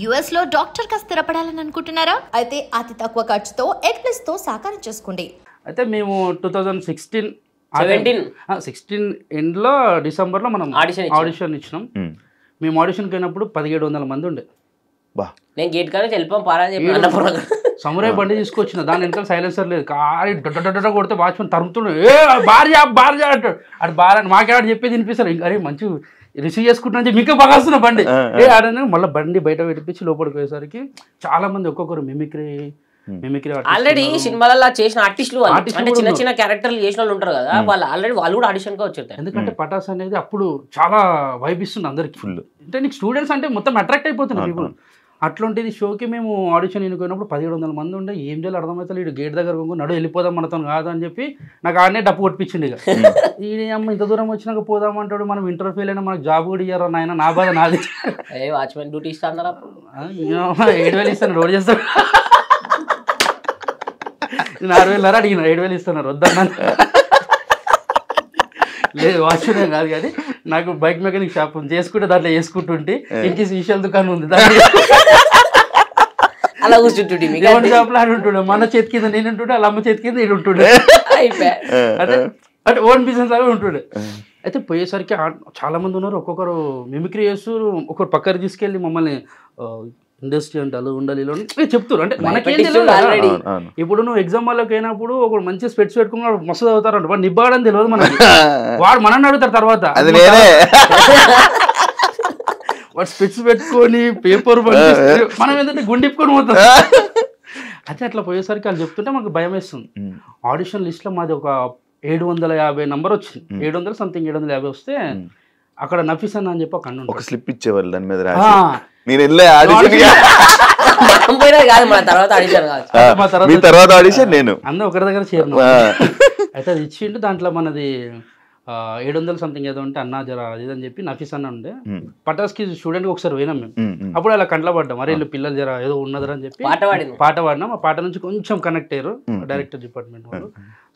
US లో doctor గా స్థిరపడాలని అనుకుంటున్నారా? అయితే అతి తక్కువ ఖర్చుతో ఎగ్ప్లస్ తో సాకారం చేసుకోండి. అయితే మేము 2016 ఎండ్లో డిసెంబర్లో మనం ఆడిషన్ ఇచ్చినాం. మేము ఆడిషన్కి అయినప్పుడు 1700 మంది ఉండే. నేను గేట్ కానీ వెళ్ళిపోయాం సమురాయ్ బండి తీసుకొచ్చిన దాని వెనకాల సైలెన్సర్ లేదు. కారి డొడ్డ కొడితే వాచ్మెన్ తరుముతున్నాడు. భార్య అంటాడు. అటు భార్య మాకేవాడు చెప్పేది వినిపిస్తారు. ఇంకా అరే మంచి రిసీవ్ చేసుకుంటున్నా మీకే బాగాస్తున్నా బండి ఆడని మళ్ళీ బండి బయట పెట్టించి లోపలికి పోయేసరికి చాలా మంది ఒక్కొక్కరు మిమిక్రీ ఆల్రెడీ సినిమాలలో చేసిన ఆర్టిస్టులు అంటే చిన్న చిన్న క్యారెక్టర్లు చేసిన వాళ్ళు ఉంటారు కదా, వాళ్ళు కూడా ఆడిషన్ గా వచ్చారు. ఎందుకంటే పటాస్ అనేది అప్పుడు చాలా వైబ్ ఇస్తుంది అందరికి. ఫుల్ అంటే నీకు స్టూడెంట్స్ అంటే మొత్తం అట్రాక్ట్ అయిపోతున్నారు పీపుల్. అట్లాంటిది షోకి మేము ఆడిషన్ ఎన్నుకున్నప్పుడు 1700 మంది ఉండే. ఏం చేయాలి అర్థమవుతుంది. ఇటు గేట్ దగ్గర నడు వెళ్ళిపోదాం మనతో కాదు అని చెప్పి నాకు ఆడనే డప్పు కొట్టించింది. ఇక ఈ అమ్మ ఇంత దూరం వచ్చినాక పోదామంటాడు, మనం ఇంటర్వ్యూ ఫెయిల్ అయినా మనకు జాబ్ కూడా ఇయ్యారు నాయన. నా బాధ నాది. వాచ్మెన్ డ్యూటీ ఇస్తాను 7,000 ఇస్తాను రోడ్ చేస్తాను. 6,000 అడిగిన 7,000 ఇస్తున్నారు వద్దన్నా. లేదు వాచ్మెన్ కాదు కానీ నాకు బైక్ మెకానిక్ షాప్ చేసుకుంటే దాంట్లో వేసుకుంటుంటే ఇంకేసి విషయాల దుకాణం ఉంది అలా కూర్చుంటుండే షాప్ లో ఉంటుండే. మన చేతి కింద నేను ఉంటుండే, వాళ్ళ అమ్మ చేతి కింద నేను ఉంటుండే. అంటే ఓన్ బిజినెస్ లాగా ఉంటుండే. అయితే పోయేసరికి చాలా మంది ఉన్నారు. ఒక్కొక్కరు మిమిక్రీ చేస్తూ ఒకరు పక్కన తీసుకెళ్ళి మమ్మల్ని ఇండస్ట్రీ అంటే అలా ఉండాలి ఇలా చెప్తారు. అంటే మనకేం తెలియదు. ఇప్పుడు నువ్వు ఎగ్జామ్ వాళ్ళకి అయినప్పుడు ఒక మంచి స్పెట్స్ పెట్టుకున్నాడు మస్తు చదువుతారంట. వాడు నిబ్బాడని తెలియదు మనకి. వాడు మనల్ని అడుగుతారు తర్వాత. వాడు స్పెట్స్ పెట్టుకొని పేపర్ మనం ఏంటంటే గుండిప్పుకొని పోతాం. అయితే అట్లా పోయేసరికి వాళ్ళు చెప్తుంటే మాకు భయం వేస్తుంది. ఆడిషన్ లిస్ట్ లో మాది ఒక 750 నంబర్ వచ్చింది. 700 సంథింగ్ 750 వస్తే అక్కడ నఫీస్ అన్న అని చెప్పి ఒక స్లిప్ ఇచ్చేవాళ్ళు దాని మీద. తర్వాత ఆడిషన్ నేను అన్న ఒకరి దగ్గర చేరిన. అయితే అది ఇచ్చిండు. దాంట్లో మనది 700 సంథింగ్ ఏదో ఉంటే అన్నా జర అది అని చెప్పి నఫీస్ అన్న ఉండే. పటాస్కి స్టూడెంట్ ఒకసారి పోయినాం మేము. అప్పుడు అలా కంట్లో పడ్డాం. మరి వీళ్ళు పిల్లలు జర ఏదో ఉన్నదని చెప్పి పాట పాడినాం. ఆ పాట నుంచి కొంచెం కనెక్ట్ అయ్యారు డైరెక్టర్ డిపార్ట్మెంట్ వాళ్ళు.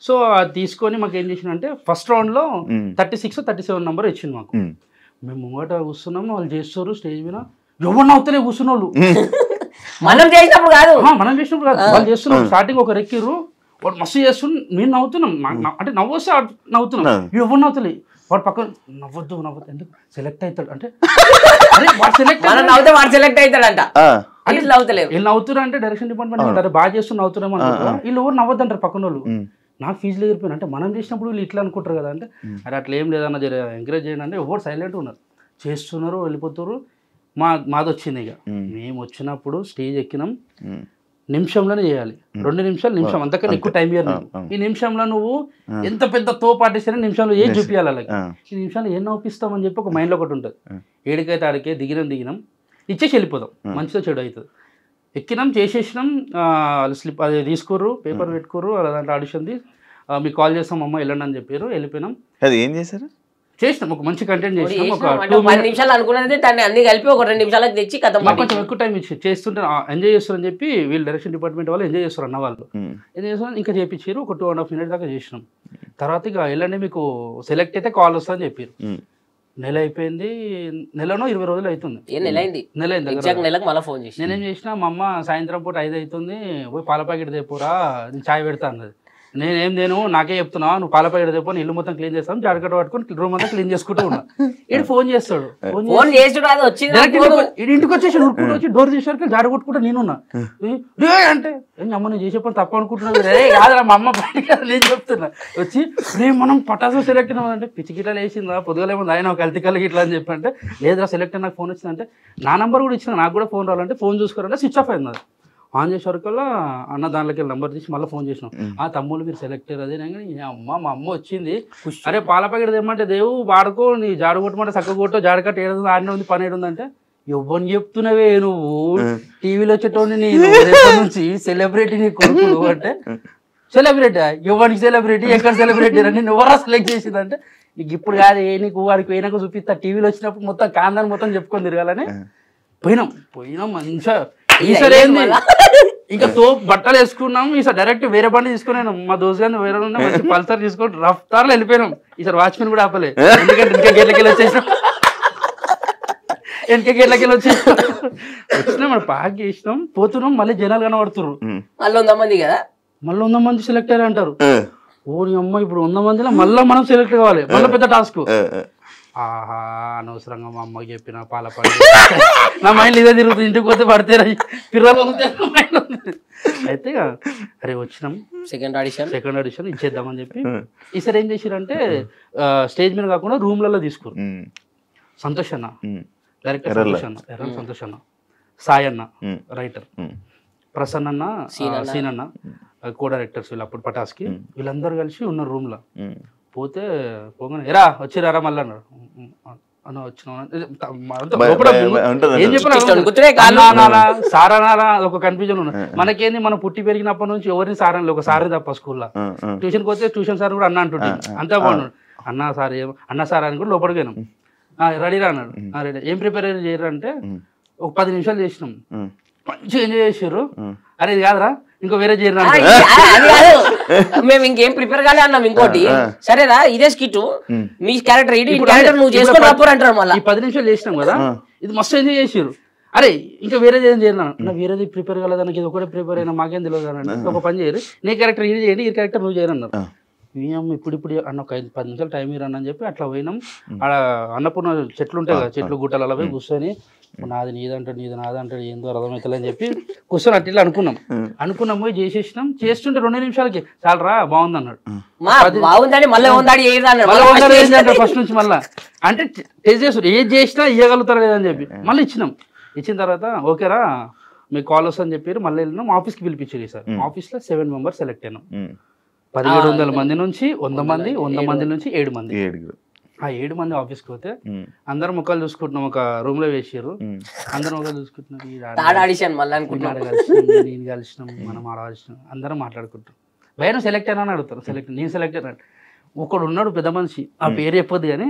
సో అది తీసుకొని మాకు ఏం చేసిన అంటే ఫస్ట్ రౌండ్ లో 36, 37 నంబర్ ఇచ్చింది మాకు. మేము ముంగట కూర్చున్నాము, వాళ్ళు చేస్తారు స్టేజ్ మీద. ఎవరిని అవుతలే కూర్చున్న వాళ్ళు. మనం చేసినప్పుడు కాదు వాళ్ళు చేస్తున్నాం. స్టార్టింగ్ ఒక రెక్కిర్రు, వాడు మస్తు చేస్తున్నాం. నేను నవ్వుతున్నాం. అంటే నవ్వొస్తే నవ్వుతున్నాం. ఎవరు నవ్వుతలే. వాడు పక్కన నవ్వద్దు ఎందుకు సెలెక్ట్ అవుతాడు అంటే సెలెక్ట్ అవుతాడంట. వీళ్ళు నవ్వుతున్నారు అంటే డైరెక్షన్ డిపార్ట్మెంట్ అంటారు బాగా చేస్తున్న నవ్వుతున్నాం అనుకుంటారు. వీళ్ళు ఎవరు నవ్వద్దు అంటారు పక్కన వాళ్ళు. నాకు ఫీజులు ఎగిరిపోయినా అంటే మనం చేసినప్పుడు వీళ్ళు ఇట్లా అనుకుంటారు కదా. అంటే అరే అట్లా ఏం లేదన్న జర ఎంకరేజ్ చేయండి అంటే ఎవరు సైలెంట్ ఉన్నారు, చేస్తున్నారు, వెళ్ళిపోతారు. మాది వచ్చింది. ఇక మేము వచ్చినప్పుడు స్టేజ్ ఎక్కినాం. నిమిషంలోనే చేయాలి. 2 నిమిషం అంతకన్నా ఎక్కువ టైం ఇయ్యాలి. ఈ నిమిషంలో నువ్వు ఎంత పెద్ద తోపు ఆర్టిస్ట్ అయినా నిమిషంలో ఏం చూపించాలి. అలాగే ఈ నిమిషంలో ఏం నవ్విస్తామని చెప్పి ఒక మైండ్లో ఒకటి ఉంటుంది. ఏడికైతే ఆడికే దిగినాం ఇచ్చేసి వెళ్ళిపోదాం. మంచిగా చెడు అవుతుంది. ఎక్కినాం, చేసేసినాం. స్లిప్ అది తీసుకుర్రు, పేపర్ పెట్టుకుర్రు. అలా దాంట్లో ఆడిషన్ది మీకు కాల్ చేస్తాం అమ్మ వెళ్ళండి అని చెప్పారు. వెళ్ళిపోయినాం. అది ఏం చేశారు? చేసినాం ఒక మంచి కంటెంట్ చేసినాం. ఒక 10 నిమిషాలు అనుకున్నది దాన్ని అన్ని కలిపి ఒక 2 నిమిషాలకు తెచ్చి కొంచెం ఎక్కువ టైం ఇచ్చి చేస్తుంటే ఎంజాయ్ చేస్తారని చెప్పి వీళ్ళు డైరెక్షన్ డిపార్ట్మెంట్ వాళ్ళు ఎంజాయ్ చేస్తారు అన్న వాళ్ళు. ఎంజాయ్ చేస్తారు. ఇంకా చేయించారు. ఒక 2.5 minutes దాకా చేసినాం. తర్వాత ఇక వెళ్ళండి మీకు సెలెక్ట్ అయితే కాల్ వస్తుందని చెప్పారు. నెల అయిపోయింది. నెలలో 20 రోజులు అవుతుంది. నెల అయింది. నేనేం చేసినా మా అమ్మ సాయంత్రం పూట 5 అవుతుంది పోయి పాల ప్యాకెట్ తెపోరా నేను చాయ్ పెడతా అన్నది. నేను నాకే చెప్తున్నా నువ్వు పాల ప్యాకెట్ తెపో ఇల్లు మొత్తం క్లీన్ చేస్తాను. జాడకట్ట పట్టుకొని రూమ్ అంతా క్లీన్ చేసుకుంటూ ఉన్నా. ఇటు ఫోన్ చేస్తాడు. ఇంటికి వచ్చేసి ఉరుకుంటూ వచ్చి డోర్ చేసేసరికి జాడ కొట్టుకుంటా నేనున్నా. అంటే అమ్మ నేను చేసే పని తప్ప అనుకుంటున్నాను. కాదురా మా అమ్మ బయట నేను చెప్తున్నా. వచ్చి మనం పటాసు సెలెక్ట్ అయినామంటే పిచ్చి గిట్లా వేసిందా పొద్దుగలేమో ఆయన ఒక హెల్త్ కల్ గిట్లా అని చెప్పి అంటే లేదురా సెలెక్ట్ నాకు ఫోన్ వచ్చిందంటే నా నెంబర్ కూడా ఇచ్చిన నాకు కూడా ఫోన్ రావాలంటే ఫోన్ చూసుకోవాలంటే స్విచ్ ఆఫ్ అయింది. అది ఆన్ చేసేవరకల్లా అన్న దాంట్లోకి నెంబర్ తీసి మళ్ళీ ఫోన్ చేసినాం. ఆ తమ్ముళ్ళు మీరు సెలెక్ట్ అయ్యారు అదే కానీ మా అమ్మ వచ్చింది. అరే పాల ప్యాకెట్ తెమ్మంటే దేవు వాడుకో నీ జాడు కొట్టమంటే చక్క కొట్టో జాడకట్ట 7 ఆడనే ఉంది 12 ఉందంటే ఎవరిని చెప్తున్నావే నువ్వు టీవీలో వచ్చేటోని నేను నుంచి సెలబ్రిటీ నీ కొడుకు అంటే సెలబ్రిటీ ఎవరికి సెలబ్రిటీ ఎక్కడ సెలబ్రిటీ అని ఎవరా సెలెక్ట్ చేసిందంటే నీకు ఇప్పుడు కాదు నీకు వాడికి పోయినాక చూపిస్తా టీవీలో వచ్చినప్పుడు మొత్తం కాందాన్ని మొత్తం చెప్పుకొని తిరగాలని పోయినాం మంచిగా. ఈసారి ఏంది ఇంకా బట్టలు వేసుకున్నాం. ఈసారి డైరెక్ట్ వేరే బండి తీసుకున్నాను. మా దోస్తు గారిని వేరే మంచి పల్సర్ తీసుకొని రఫ్తార్లో వెళ్ళిపోయినాం. ఈసారి వాచ్మెన్ కూడా ఆపలే ఎందుకంటే ఇంకా గేట్లకి వెళ్ళి వచ్చేసినాం. వెనకకెళ్ళకెళ్ళి వచ్చినాం మన పార్క్ చేసినాం పోతున్నాం మళ్ళీ జనాలు కనబడుతున్నారు మళ్ళీ 100 మంది కదా మళ్ళీ 100 మంది సెలెక్ట్ అయ్యారు అంటారు ఓ నీ అమ్మ ఇప్పుడు 100 మందిలో మళ్ళీ మనం సెలెక్ట్ కావాలి మళ్ళీ పెద్ద టాస్క్ ఆహా అనవసరంగా మా అమ్మకి చెప్పిన పాల పడి నా మైండ్ ఇదే తిరుగుతుంది ఇంటికి పోతే పడితే పిల్లలు అయితే అరే వచ్చినాం సెకండ్ ఆడిషన్ ఇచ్చేద్దామని చెప్పి ఈసారి ఏం చేసిరంటే స్టేజ్ మీద కాకుండా రూమ్లలో తీసుకోరు సంతోష్ అన్న డైరెక్టర్ సంతోష్ అన్న సాయి అన్న రైటర్ ప్రసన్న అన్న సీన్ అన్న కో డైరెక్టర్స్ వీళ్ళు అప్పుడు పటాస్కి వీళ్ళందరూ కలిసి ఉన్నారు రూమ్ లో పోతే పోగానే ఎరా వచ్చిరారా మళ్ళీ అన్నారు అన్న వచ్చిన సారా ఒక కన్ఫ్యూజన్ ఉన్నది మనకేంది మనం పుట్టి పెరిగినప్పటి నుంచి ఎవరిని సారని ఒక సారే తప్ప స్కూల్లో ట్యూషన్కి పోతే ట్యూషన్ సార్ కూడా అన్న అంటుంటే అంతా బాగున్నాడు అన్న సార్ అని కూడా లోపలికి పోయినాం రెడీరా అన్నాడు రెడీ ఏం ప్రిపేర్ చేయరు అంటే ఒక 10 నిమిషాలు చేసినాం మంచిగా ఎంజాయ్ చేసారు అరే ఇది కాదురా ఇంకో వేరే చేయరు మేము ఇంకేం ప్రిపేర్ కాలే అన్నాం ఇంకోటి సరేరా ఇదే స్కిట్ నీ క్యారెక్టర్ నువ్వు చేసుకొని రాపోరు అంటారు మళ్ళీ 10 నిమిషాలు చేసినాం కదా ఇది మస్తు ఎంజాయ్ చేసారు అరే ఇంకా వేరేది ఏం చేయరు నా వేరేది ప్రిపేర్ కాలేదానికి ఇది ఒకటే ప్రిపేర్ అయినా మాకేం తెలియదు అని ఒక పని చేయరు నీ క్యారెక్టర్ ఇది చేయండి ఈ క్యారెక్టర్ నువ్వు చేయరు అన్నారు ఇప్పుడు అన్న ఒక 10 నిమిషాలు టైం ఇరని అని చెప్పి అట్లా పోయినాం ఆడ అన్నపూర్ణ చెట్లు ఉంటాయి కదా చెట్లు గుట్టలు అలా పోయి కూర్చొని నాది నీదంటాడు నాదంటాడు ఏందో అర్థమవుతుంది అని చెప్పి కూర్చొని అట్లా అనుకున్నాం పోయి చేసేసినాం చేస్తుంటే 2 నిమిషాలకి చాలరా బాగుంది అన్నాడు ఫస్ట్ నుంచి మళ్ళీ అంటే టేస్ట్ చేస్తారు ఏది చేసినా ఇవ్వగలుగుతారా లేదని చెప్పి మళ్ళీ ఇచ్చిన తర్వాత ఓకేరా మీకు కాల్ వస్తుందని చెప్పారు మళ్ళీ వెళ్ళినాం ఆఫీస్కి పిలిపించారు సార్ ఆఫీస్లో 7 మెంబర్స్ సెలెక్ట్ అయినాం 1700 మంది నుంచి 100 మంది నుంచి 7 మంది ఆ 7 మంది ఆఫీస్కి పోతే అందరం ముఖాలు చూసుకుంటున్నాం ఒక రూమ్ లో వేసారు అందరం ముఖాలు చూసుకుంటున్నాం నేను కలిసినాం మనం ఆడవలసినాం అందరం మాట్లాడుకుంటాం భయం సెలెక్ట్ అయినా అని అడుగుతారు నేను సెలెక్ట్ అయినా ఒకడు ఉన్నాడు పెద్ద మనిషి ఆ పేరు చెప్పొద్దు కానీ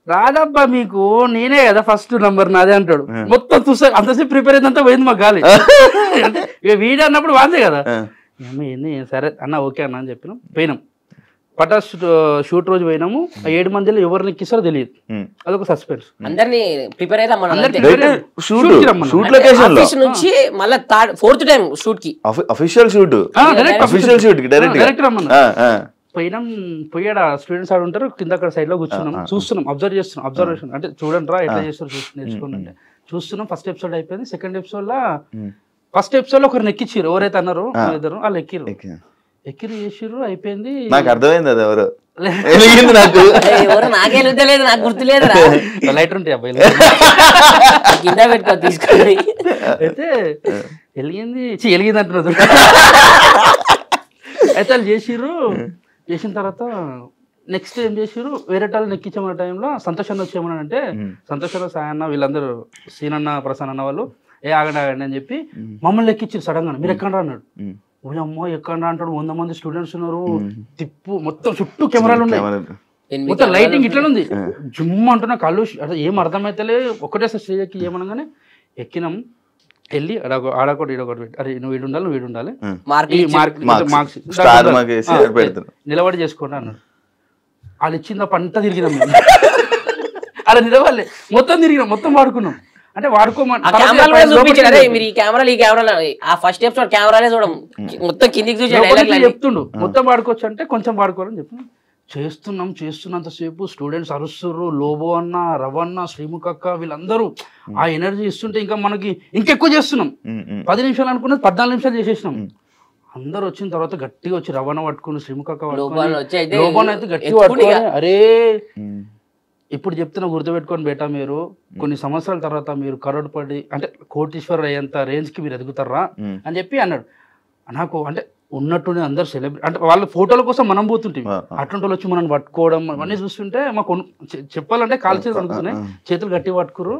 రాదబ్బా మీకు నేనే కదా ఫస్ట్ నంబర్ నాదే అంటాడు మొత్తం చూసా అంతసేపు ప్రిపేర్ అయిందంతా పోయింది మాకు గాలి అంటే వీడియో అన్నప్పుడు వాందే కదా ఏంది సరే అన్న ఓకే అన్న అని చెప్పినాం పోయినాం పటాస్ షూట్ రోజు పోయినాము 7 మందిలో ఎవరిని ఎక్కిస్తారో తెలియదు అదొక సస్పెన్స్ అందరినీ ప్రిపేర్ నుంచి మళ్ళీ 4th టైం షూట్ కి అఫీషియల్ షూట్ డైరెక్ట్ రమ్మన్నా పోయినాం పోయాడు స్టూడెంట్స్ ఆడు ఉంటారు కింద అక్కడ సైడ్ లో కూర్చున్నాం చూస్తున్నాం అబ్జర్వేషన్ అంటే చూడండి రా ఎట్లా చేస్తారు నేర్చుకోండి అంటే చూస్తున్నాం ఫస్ట్ ఎపిసోడ్ అయిపోయింది సెకండ్ ఎపిసోడ్ లో ఫస్ట్ ఎపిసోడ్ లో ఒకరిని ఎక్కించారు ఎవరైతే అన్నారు ఇద్దరు వాళ్ళు ఎక్కిరు చేసిర్రు అయిపోయింది నాకు అర్థమైంది అది ఎవరు నాకు గుర్తులేదు లైటర్ ఉంటాయి అబ్బాయి తీసుకొని అయితే వెలిగింది అంటున్నారు అయితే వాళ్ళు చేసిన తర్వాత నెక్స్ట్ ఏం చేసిర్రు వేరే వాళ్ళని ఎక్కించమన్న టైంలో సంతోష్ అన్న వచ్చేమన్నా అంటే సంతోష్ అన్న సాయి అన్న వీళ్ళందరూ సీన్ అన్న ప్రసన్న అన్న వాళ్ళు ఆగండి అని చెప్పి మమ్మల్ని ఎక్కించారు సడన్ గా మీరు ఎక్కడ అన్నాడు అమ్మో ఎక్కడ అంటాడు 100 మంది స్టూడెంట్స్ ఉన్నారు తిప్పు మొత్తం చుట్టూ కెమెరాలు ఉన్నాయి మొత్తం లైటింగ్ ఇట్లా ఉంది జుమ్ అంటున్నా కళ్ళు అసలు ఏం అర్థమైతలే ఒకటే స్టేజ్ ఎక్కి ఏమనగానే ఎక్కినాం వెళ్ళి ఆడొకటి ఈడొకటి అరే నువ్వు వీడు ఉండాలి మార్క్స్ నిలబడి చేసుకోండి అన్నాడు వాళ్ళు ఇచ్చింది పంట తిరిగినాం మేము అలా నిలవాలి మొత్తం వాడుకున్నాం అంటే ఫస్ట్ ఎపిసోడ్ కెమెరాలే చూడం మొత్తం కిందికి చెప్తుండు మొత్తం వాడుకోవచ్చు అంటే కొంచెం వాడుకోవాలని చెప్పి చేస్తున్నంతసేపు స్టూడెంట్స్ అరుస్తుర్రు లోబో అన్న రవన్న శ్రీముఖ అక్క వీళ్ళందరూ ఆ ఎనర్జీ ఇస్తుంటే ఇంకా మనకి ఇంకెక్కువ చేస్తున్నాం 10 నిమిషాలు అనుకున్నది 14 నిమిషాలు చేసేసినాం అందరు వచ్చిన తర్వాత గట్టిగా వచ్చి రవణ పట్టుకుని శ్రీముఖ అక్క లోబోన్ అయితే గట్టిగా పట్టుకొని అరే ఇప్పుడు చెప్తున్నా గుర్తుపెట్టుకొని బేటా మీరు కొన్ని సంవత్సరాల తర్వాత మీరు కరోడ్పడి అంటే కోటీశ్వరుడు అయ్యేంత రేంజ్ కి మీరు ఎదుగుతారా అని చెప్పి అన్నాడు నాకు అంటే ఉన్నట్టుండి అందరు సెలబ్రేట్ అంటే వాళ్ళ ఫోటోల కోసం మనం పోతుంటే అటువంటి వాళ్ళు వచ్చి మనం పట్టుకోవడం అవన్నీ చూస్తుంటే మాకు చెప్పాలంటే కాలు చేతులు అనుకున్నాయి చేతులు గట్టి పట్టుకురు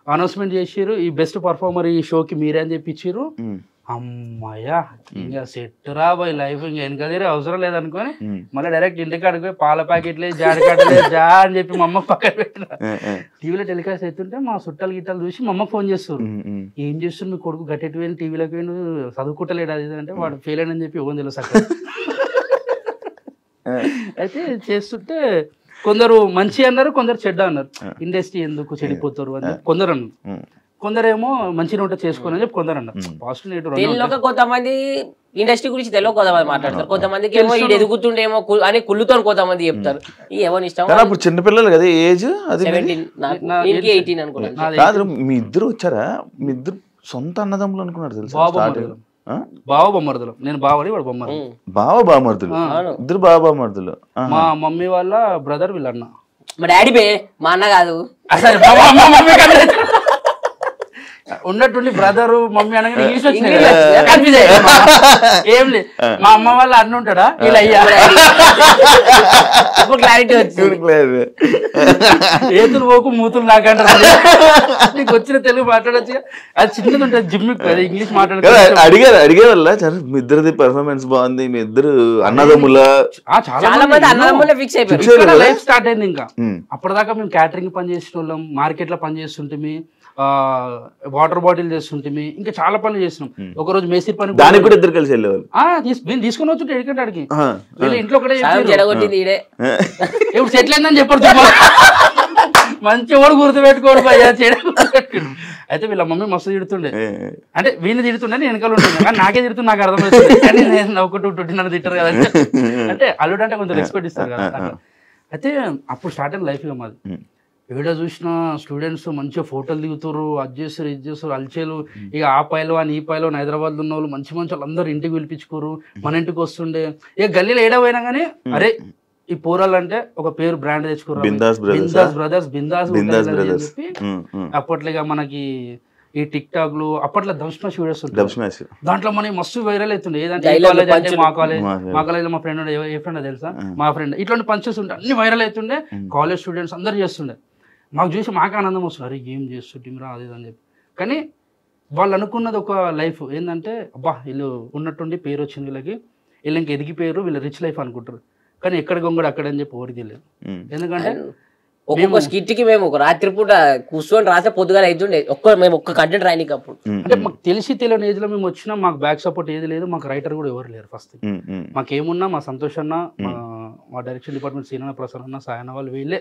అనౌన్స్మెంట్ చేసిర్రు ఈ బెస్ట్ పర్ఫార్మర్ ఈ షోకి మీరే అని చెప్పి ఇచ్చిర్రు అమ్మాయ్యా ఇంకా సెట్ రాబోయ్ లైఫ్ ఇంకా వెనకదేరే అవసరం లేదనుకొని మళ్ళీ డైరెక్ట్ ఇంటికి అడిగిపోయి పాల ప్యాకెట్లే జాడకట్టలే జా అని చెప్పి మా అమ్మ పక్కన పెట్టిన టీవీలో టెలికాస్ట్ అవుతుంటే మా చుట్టాలు గిట్టాలు చూసి మా అమ్మ ఫోన్ చేస్తారు ఏం చేస్తుంది మీ కొడుకు గట్టెట్టు పోయిన టీవీలోకి పోయి చదువుకుంటలేడు అది అంటే వాడు ఫెయిల్ అయినని చెప్పి ఇవ్వని తెలుసు అక్కడ అయితే చేస్తుంటే కొందరు మంచి అన్నారు, కొందరు చెడ్డ అన్నారు. ఇండస్ట్రీ ఎందుకు చెడిపోతారు అని కొందరు అన్నారు, కొందరేమో మంచిగా ఉంటే చేసుకోని అని చెప్పి కొందరు అన్నారు. Positive negative. కొంతమంది ఇండస్ట్రీ గురించి తెలియదు, కొంతమంది మాట్లాడతారు, కొంతమందికి ఏమో ఇది ఎదుగుతుండేమో అని కుళ్ళుతో కొంతమంది చెప్తారు. ఈ ఎవరి ఇష్టం. అప్పుడు చిన్నపిల్లలు కదా ఏజ్, అది 18 అనుకున్నాను. కాదు మీ ఇద్దరు వచ్చారా, మీ ఇద్దరు సొంత అన్నదమ్ములు అనుకున్నారు తెలుసా? బావ బొమ్మర్దులు, నేను బావని వాడు బొమ్మరు. బావ బామర్దులు, ఇద్దరు బావ బామర్దులు. మా మమ్మీ వాళ్ళ బ్రదర్ వీళ్ళ అన్న. మా డాడీ బే, మా అన్న కాదు. అసలు ఉన్నట్టుండి బ్రదర్ మమ్మీ అనగానే ఇంగ్లీష్ వచ్చింది. ఏం లేదు, మా అమ్మ వాళ్ళ అన్న ఉంటాడా ఇలా అయ్యా క్లారిటీ వచ్చింది. ఏతులు పోకు మూతులు నాకంటారు. నీకు వచ్చిన తెలుగు మాట్లాడచ్చు, అది చిన్నది ఉంటుంది జిమ్మిక్, ఇంగ్లీష్ మాట్లాడదు. అడిగేవాళ్ళ మీ ఇద్దరిది పెర్ఫార్మెన్స్ బాగుంది, మీ ఇద్దరు అన్నదమ్ముల చాలా మంది అన్నదమ్ములే ఫిక్స్ అయిపోయారు. లైఫ్ స్టార్ట్ అయింది. ఇంకా అప్పటిదాకా మేము క్యాటరింగ్ పని చేసిన వాళ్ళం, మార్కెట్ లో పని చేస్తుంటే, వాటర్ బాటిల్ చేస్తుంటే, ఇంకా చాలా పనులు చేసినాం. ఒక రోజు మేస్త్రి పని, దానికి కూడా ఇద్దరు కలిసి వెళ్ళేవాళ్ళు. నేను తీసుకొని వచ్చి ఎడికంటే అడిగి ఇంట్లో ఒకటే ఇప్పుడు సెటిల్ అయిందని చెప్పారు. మంచి వాడు గుర్తు పెట్టుకోడు భయ్యా, అయితే వీళ్ళ మమ్మీ మస్తు తిడుతుండే. అంటే వీళ్ళని తిడుతుండే, నేను వెనకాల ఉంటుండే, కానీ నాకే తిడుతుంది, నాకు అర్థమవుతుంది. కానీ నేను ఒకటి నన్ను తిట్టారు కదా, అంటే అల్లుడు అంటే కొంచెం రెస్పెక్ట్ ఇస్తారు కదా. అయితే అప్పుడు స్టార్ట్ అయిన లైఫ్ మాది. ఏడా చూసిన స్టూడెంట్స్ మంచిగా ఫోటోలు దిగుతారు, అది చేస్తారు, ఇది చేస్తారు, అల్చేలు. ఇక ఆ పైలో అని ఈ పైలో హైదరాబాద్లో ఉన్న వాళ్ళు మంచి మంచి వాళ్ళందరూ ఇంటికి పిలిపించుకోరు, మన ఇంటికి వస్తుండే. ఇక గల్లీలో ఏడా పోయినా కానీ అరే ఈ పోరాలు అంటే ఒక పేరు బ్రాండ్ తెచ్చుకోరు, బిందాస్ బ్రదర్స్, బిందాస్ అని చెప్పి. అప్పట్లో ఇక మనకి ఈ టిక్ టాక్ లు అప్పట్లో దంస్మాష్ వీడియోస్ ఉంటాయి, దాంట్లో మనకి మస్తు వైరల్ అవుతుండే. ఏదంటే మా కాలేజ్ మా ఫ్రెండ్ ఏ ఫ్రెండ్ తెలుసా, మా ఫ్రెండ్ ఇట్లాంటి పంచెస్ ఉంటే అన్ని వైరల్ అవుతుండే. కాలేజ్ స్టూడెంట్స్ అందరు చేస్తుండే, మాకు చూసి మాకు ఆనందం వస్తుంది, అరే ఏం చేస్తుంటీరా అది అని చెప్పి. కానీ వాళ్ళు అనుకున్నది ఒక లైఫ్ ఏంటంటే, అబ్బా వీళ్ళు ఉన్నట్టుండి పేరు వచ్చింది వీళ్ళకి, వీళ్ళు ఇంకా ఎదిగిపోయారు, వీళ్ళు రిచ్ లైఫ్ అనుకుంటారు. కానీ ఎక్కడ గొంగడు అక్కడ అని చెప్పి ఎవరికి తెలియదు. ఎందుకంటే ఒక్కొక్క స్కిట్ కి మేము ఒక రాత్రి పూట కూర్చొని రాసే పొద్దుగా అవుతుండే, మేము ఒక్క కంటెంట్ రాయనికి. అప్పుడు అంటే మాకు తెలియని ఏజ్ లో మేము వచ్చినా మాకు బ్యాక్ సపోర్ట్ ఏది లేదు, మాకు రైటర్ కూడా ఎవరు లేరు. ఫస్ట్ మాకేమున్నా మా సంతోష్ అన్న, మా డైరెక్షన్ డిపార్ట్మెంట్ సీనా ప్రసాద్ అన్న, సాయన వాళ్ళు, వీళ్ళే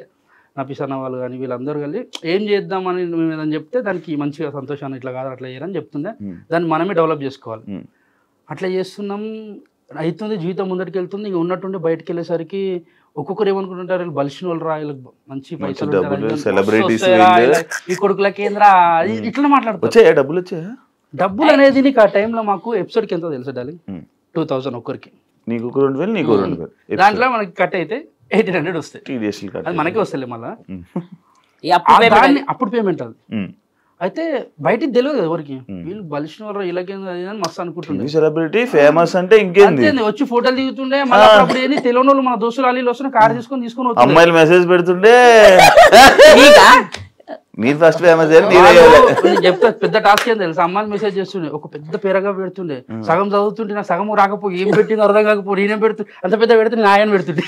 నపిసన్న వాళ్ళు కానీ వీళ్ళందరూ కలిసి ఏం చేద్దామని మేము ఏదని చెప్తే దానికి మంచిగా సంతోషాన్ని ఇట్లా కాదు అట్లా చేయరని చెప్తుండే, దాన్ని మనమే డెవలప్ చేసుకోవాలి. అట్లా చేస్తున్నాం, అవుతుంది, జీవితం ముందరికి వెళ్తుంది. ఇంక ఉన్నట్టుండి బయటకు వెళ్ళేసరికి ఒక్కొక్కరు ఏమనుకుంటుంటారు, వీళ్ళు బలిసిన వాళ్ళు రా, వీళ్ళకి మంచి పైసలు ఈ కొడుకులకి ఏంద్రా ఇట్లా మాట్లాడుతారు. డబ్బులు అనేది నీకు ఆ టైంలో మాకు ఎపిసోడ్కి ఎంతో తెలుసు డార్లింగ్, 2000 ఒక్కరికి, దాంట్లో మనకి కట్ అయితే 1800 వస్తాయి, అది మనకే వస్తాయి మళ్ళీ. అప్పుడు పేమెంట్ అది. అయితే బయటికి తెలియదు ఎవరికి, వీళ్ళు బలిసిన వాళ్ళు వీళ్ళకేంది మస్తు అనుకుంటుండే. సెలబ్రిటీ ఫేమస్ అంటే ఇంకేంది, వచ్చి ఫోటోలు దిగుతుండే. మళ్ళీ అప్పుడు ఏంది తెలియని వాళ్ళు మన దోస్తులు అల్లీలు వస్తున్న కార్ తీసుకొని అమ్మాయిలు మెసేజ్ పెడుతుండే, మీరు ఫస్ట్ ఫేమస్ చెప్తా. పెద్ద టాస్క్ ఏం తెలుసు, అమ్మాయిలు మెసేజ్ చేస్తుండే, ఒక పెద్ద పేరగా పెడుతుండే, సగం చదువుతుంటే నాకు సగం రాకపోయి ఏం పెట్టింది అర్థం కాకపోయి నేనేం పెడుతుండే, అంత పెద్ద పెడుతుండే నేను ఆయన పెడుతుండే.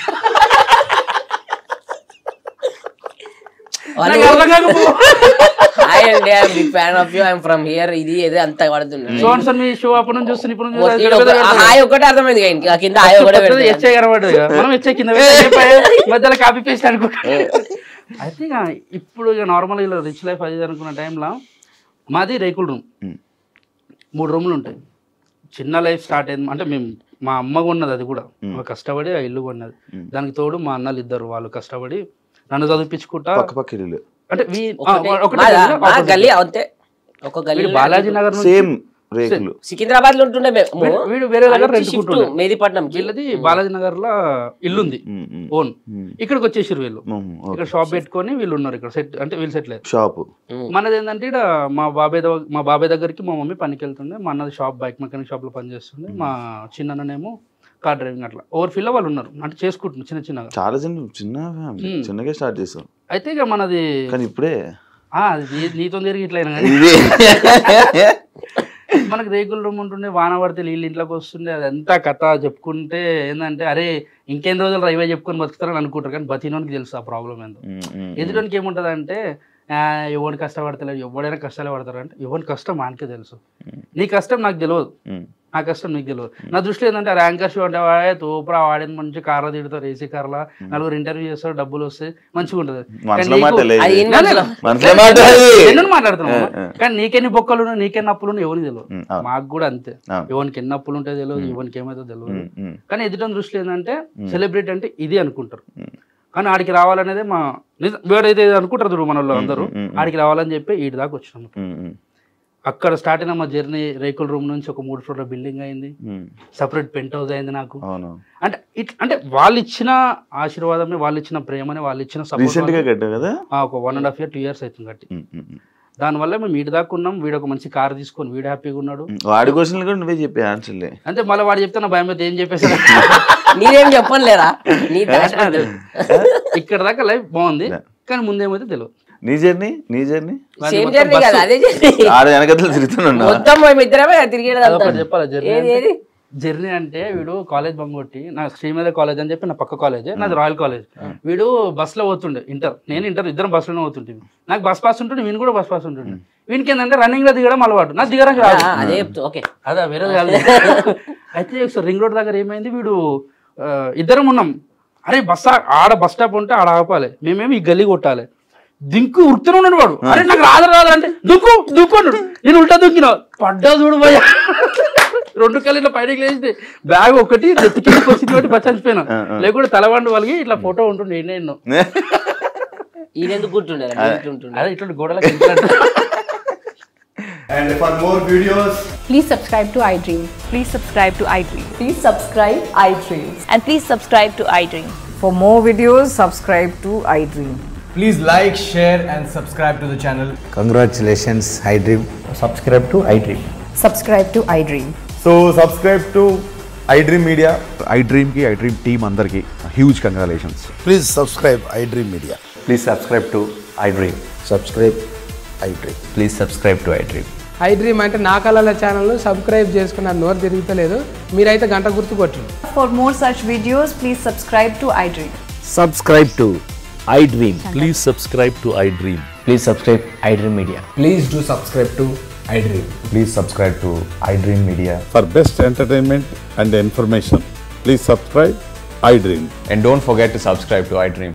కాపీ పేస్ట్ అనుకుంటా. అయితే ఇప్పుడు ఇక నార్మల్ ఇలా రిచ్ లైఫ్ అది అనుకున్న టైంలో మాది రేకుల రూమ్, 3 రూములు ఉంటాయి. చిన్న లైఫ్ స్టార్ట్ అయింది అంటే మేము, మా అమ్మ కొన్నది, అది కూడా కష్టపడి ఆ ఇల్లు కొన్నది. దానికి తోడు మా అన్నలు ఇద్దరు, వాళ్ళు కష్టపడి నన్ను చదివించుకుంటా. అంటే బాలాజీ నగర్ సికింద్రాబాద్ లో ఉంటుండే, వీడు వేరే దగ్గర మెహదీపట్నం, వీళ్ళది బాలాజీ నగర్ లో ఇల్లు ఉంది ఓన్. ఇక్కడికి వచ్చేసారు వీళ్ళు, ఇక్కడ షాప్ పెట్టుకొని వీళ్ళు ఉన్నారు ఇక్కడ సెట్, అంటే వీళ్ళు సెటిల్ అయ్యారు. షాప్ మనది ఏంటంటే ఇక్కడ మా బాబాయ్ దగ్గరికి మా మమ్మీ పనికి వెళ్తుండే, మా అన్నది షాప్ బైక్ మెకానిక్ షాప్ లో పని చేస్తుండే, మా చిన్ననేమో కార్ డ్రైవింగ్. అట్లా ఓవర్ ఫీల్ వాళ్ళు ఉన్నారు, అంటే చేసుకుంటున్నారు చిన్న చిన్నగా, చాలా చిన్నగా స్టార్ట్ చేస్తాం. అయితే ఇక మనది ఇప్పుడే నీతో తిరిగి ఇట్లా మనకు రేకుల రూమ్ ఉంటుండే, వాన పడితే వీళ్ళు ఇంట్లోకి వస్తుండే, అదంతా కథ చెప్పుకుంటే ఏంటంటే అరే ఇంకెన్ని రోజులు రైవే చెప్పుకొని బతుకుతారని అనుకుంటారు. కానీ బతినోనికి తెలుసు ఆ ప్రాబ్లం ఏందో. ఎదుటికి ఏముంటుంది అంటే ఎవరు కష్టపడతలేదు, ఎవడైనా కష్టాలే పడతారు అంటే ఎవరి కష్టం మనకే తెలుసు, నీ కష్టం నాకు తెలియదు, నా కష్టం నీకు తెలియదు. నా దృష్టిలో ఏంటంటే ర్యాంకర్ షో అంటే వాడే తోపురా వాడేది మంచి కార్లో తిడతారు, ఏసీ కార్లా, నలుగురు ఇంటర్వ్యూ చేస్తారు, డబ్బులు వస్తాయి, మంచిగా ఉంటుంది. మాట్లాడుతున్నావు కానీ నీకెన్ని బొక్కలు నీకెన్ని అప్పులు ఎవరికి తెలియదు. మాకు కూడా అంతే, ఎవరికి ఎన్ని అప్పులు ఉంటాయో తెలియదు, ఎవరికి ఏమైతే తెలియదు. కానీ ఎదుట దృష్టిలో ఏంటంటే సెలబ్రిటీ అంటే ఇది అనుకుంటారు. కానీ ఆడికి రావాలనేది మా వేడైతే అనుకుంటారు చూడు మన వాళ్ళు అందరూ, ఆడికి రావాలని చెప్పి ఈడి దాకా వచ్చినాము. అక్కడ స్టార్ట్ అయిన మా జర్నీ రేకుల రూమ్ నుంచి ఒక 3 ఫ్లోర్ల బిల్డింగ్ అయింది, సపరేట్ పెంట్ హౌస్ అయింది నాకు. అంటే అంటే వాళ్ళు ఇచ్చిన ఆశీర్వాదమే, వాళ్ళు ఇచ్చిన ప్రేమనే, వాళ్ళు ఇచ్చిన సపోర్ట్. ఒక 1.5 years 2 years అవుతుంది కట్టి. దానివల్ల మేము వీడి దాకా ఉన్నాం. వీడు ఒక మంచి కార్ తీసుకొని వీడు హ్యాపీగా ఉన్నాడు. వాడి క్వశ్చన్ కూడా నువ్వే చెప్పే ఆన్సర్లే. అంటే మళ్ళీ వాడు చెప్తే నా భయం అయితే ఏం చెప్పేసాడు. నీదేం చెప్పలేరా? ఇక్కడ దాకా లైఫ్ బాగుంది కానీ ముందేమైతే తెలియదు. నీ జర్నీ నీ జర్నీ సేమ్ జర్నీ కదా, అదే జర్నీ. ఆడ వెనకతలు తిరుగుతున్నా మొత్తం మేము ఇద్దరమే తిరిగేది. చెప్పాలి జర్నీ అంటే వీడు కాలేజ్ బంగొట్టి, నా శ్రీమేధ కాలేజ్ అని చెప్పి నా పక్క కాలేజ్, నాది రాయల్ కాలేజ్. వీడు బస్ లో పోతుండే ఇంటర్, నేను ఇంటర్, ఇద్దరం బస్ లోనే పోతుంటే. నాకు బస్ పాస్ ఉంటుండే, వీని కూడా బస్ పాస్ ఉంటుండే. వీనికి ఏంటంటే రన్నింగ్ లో దిగడం అలవాటు, నాకు దిగడానికి రాదు. అదే వేరే కాదు. అయితే ఒకసారి రింగ్ రోడ్ దగ్గర ఏమైంది, వీడు ఇద్దరం ఉన్నాం. అరే బస్ ఆడ బస్ స్టాప్ ఉంటే ఆడ ఆపాలి, మేమేమి ఈ గల్లీ కొట్టాలి. దింకు ఉరుకుతూనే ఉన్నాడు వాడు. అరే నాకు రాదంటే దుక్కు దుక్కున్నాడు. నేను ఉల్టా దుక్కినా, పడ్డా చూడు పోయా. 2 కళ్ళు పైనకి లేచి బ్యాగ్ ఒకటి కిందకి వచ్చింది ఒకటి బచ్చిపోయినా, లేకుంటే తలవండు వాళ్ళకి ఇట్లా ఫోటో ఉంటుండే. ఎన్నో ఈయనెందుకు గుర్తుండే అదే ఇట్లా గోడల. And for more videos, please subscribe to iDream. Please subscribe to iDream. Please subscribe iDream. And please subscribe to iDream. For more videos, subscribe to iDream. please like, share and subscribe to the channel. Congratulations, iDream. Subscribe to iDream. Subscribe to iDream. So subscribe to iDream Media. iDream ki iDream team andarki huge congratulations. Please subscribe iDream Media. Please subscribe to iDream. Subscribe iDream. Please subscribe to iDream. iDream అంటే నా కళల channel subscribe చేసుకున్న నోరు తిరుగుతలేదు, మీరైతే గంట గుర్తు కొట్టండి. For more such videos, please subscribe to iDream. Subscribe to iDream. Please subscribe to iDream. Please subscribe iDream Media. Please do subscribe to iDream. Please subscribe to iDream Media. For best entertainment and information, please subscribe iDream. And don't forget to subscribe to iDream.